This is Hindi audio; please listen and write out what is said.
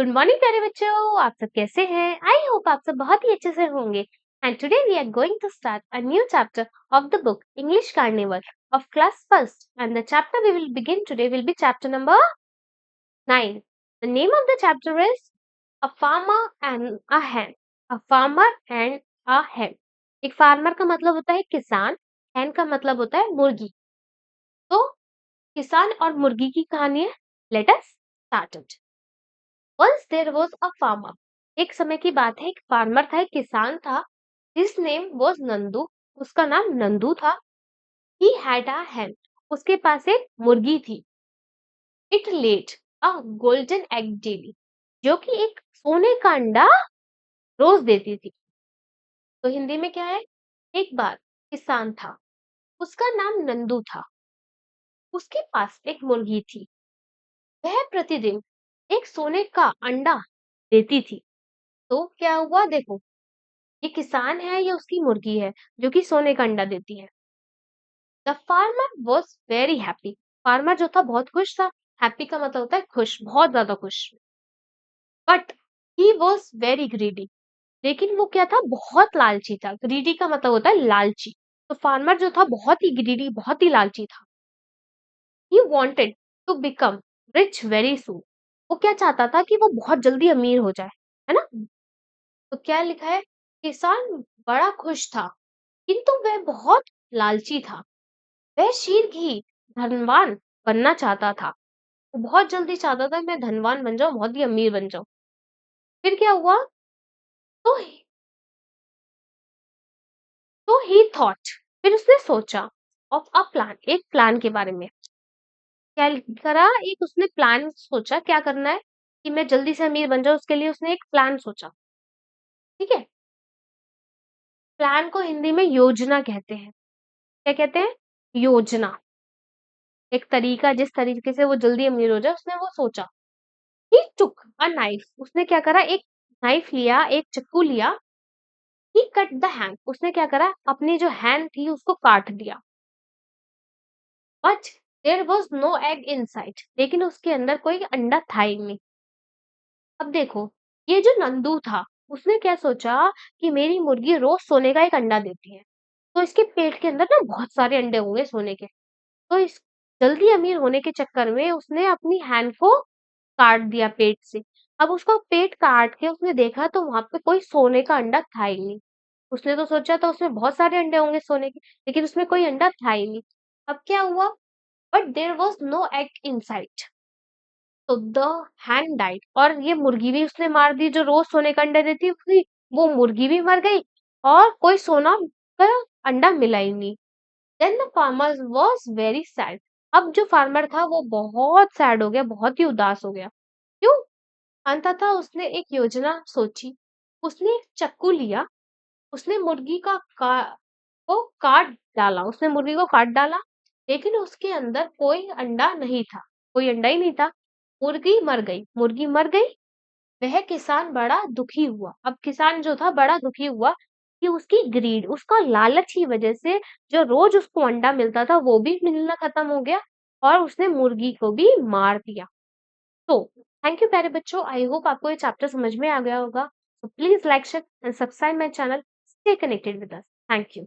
गुड मॉर्निंग प्यारे बच्चों, आप सब कैसे हैं? आई होप आप सब बहुत ही अच्छे से होंगे। And today we are going to start a new chapter of the book English Carnival of class first, and the chapter we will begin today will be chapter number 9. The name of the chapter is A Farmer and a Hen. A Farmer and a Hen. एक फार्मर का मतलब होता है किसान, hen का मतलब होता है मुर्गी। तो किसान और मुर्गी की कहानी है। Let us start it. Once there was a farmer. एक समय की बात है, एक फार्मर था, एक किसान था। His name was Nandu. उसका नाम नंदू था। He had a hen. उसके पास एक मुर्गी थी। It laid a golden egg daily. जो कि एक सोने का अंडा रोज देती थी। तो हिंदी में क्या है? एक बार किसान था, उसका नाम नंदू था। उसके पास एक मुर्गी थी। वह प्रतिदिन एक सोने का अंडा देती थी। तो क्या हुआ देखो, ये किसान है या उसकी मुर्गी है जो कि सोने का अंडा देती है। The farmer was very happy. Farmer जो था बहुत खुश था। हैप्पी का मतलब होता है खुश, बहुत ज्यादा खुश। But he was very greedy. लेकिन वो क्या था? बहुत लालची था। ग्रीडी का मतलब होता है लालची। तो फार्मर जो था बहुत ही ग्रीडी, बहुत ही लालची था। He wanted to become rich very soon. वो क्या चाहता था कि वो बहुत जल्दी अमीर हो जाए, है ना? तो क्या लिखा है? किसान बड़ा खुश था, किंतु वह बहुत लालची था। वह शीघ्र ही धनवान बनना चाहता था। वो बहुत जल्दी चाहता था मैं धनवान बन जाऊं, बहुत ही अमीर बन जाऊं। फिर क्या हुआ? तो ही थॉट, फिर उसने सोचा ऑफ अ प्लान, एक प्लान के बारे में। क्या करा? एक उसने प्लान सोचा, क्या करना है कि मैं जल्दी से अमीर बन जाऊं, उसके लिए उसने एक प्लान सोचा। ठीक है। प्लान को हिंदी में योजना कहते हैं। क्या कहते हैं? योजना। एक तरीका, जिस तरीके से वो जल्दी अमीर हो जाए, उसने वो सोचा। ही टुक अ नाइफ। उसने क्या करा? एक नाइफ लिया, एक चाकू लिया। ही कट द हैंड। उसने क्या करा? अपनी जो हैंड थी उसको काट दिया। But there was no egg inside. लेकिन उसके अंदर कोई अंडा था ही नहीं। अब देखो, ये जो नंदू था, उसने क्या सोचा कि मेरी मुर्गी रोज सोने का एक अंडा देती है, तो इसके पेट के अंदर ना बहुत सारे अंडे होंगे सोने के। तो इस जल्दी अमीर होने के चक्कर में उसने अपनी हैंड को काट दिया पेट से। अब उसका पेट काट के उसने देखा तो वहां पे कोई सोने का अंडा था ही नहीं। उसने तो सोचा था उसमें बहुत सारे अंडे होंगे सोने के, लेकिन उसमें कोई अंडा था ही नहीं। अब क्या हुआ? But there was no egg inside. तो द हैन डाइड। और ये मुर्गी भी उसने मार दी, जो रोज सोने का अंडा देती थी। वो मुर्गी भी मर गई और कोई सोना का अंडा मिला ही नहीं। Then the farmer was very sad. अब जो फार्मर था वो बहुत सैड हो गया, बहुत ही उदास हो गया। क्यों? अंततः उसने एक योजना सोची। उसने एक चाकू लिया। उसने मुर्गी को काट डाला। उसने मुर्गी को काट डाला, लेकिन उसके अंदर कोई अंडा नहीं था। कोई अंडा ही नहीं था। मुर्गी मर गई। मुर्गी मर गई। वह किसान बड़ा दुखी हुआ। अब किसान जो था बड़ा दुखी हुआ कि उसकी ग्रीड, उसका लालच की वजह से जो रोज उसको अंडा मिलता था वो भी मिलना खत्म हो गया, और उसने मुर्गी को भी मार दिया। तो थैंक यू प्यारे बच्चों, आई होप आपको ये चैप्टर समझ में आ गया होगा। So please like, share and subscribe my channel. Stay connected with us. Thank you.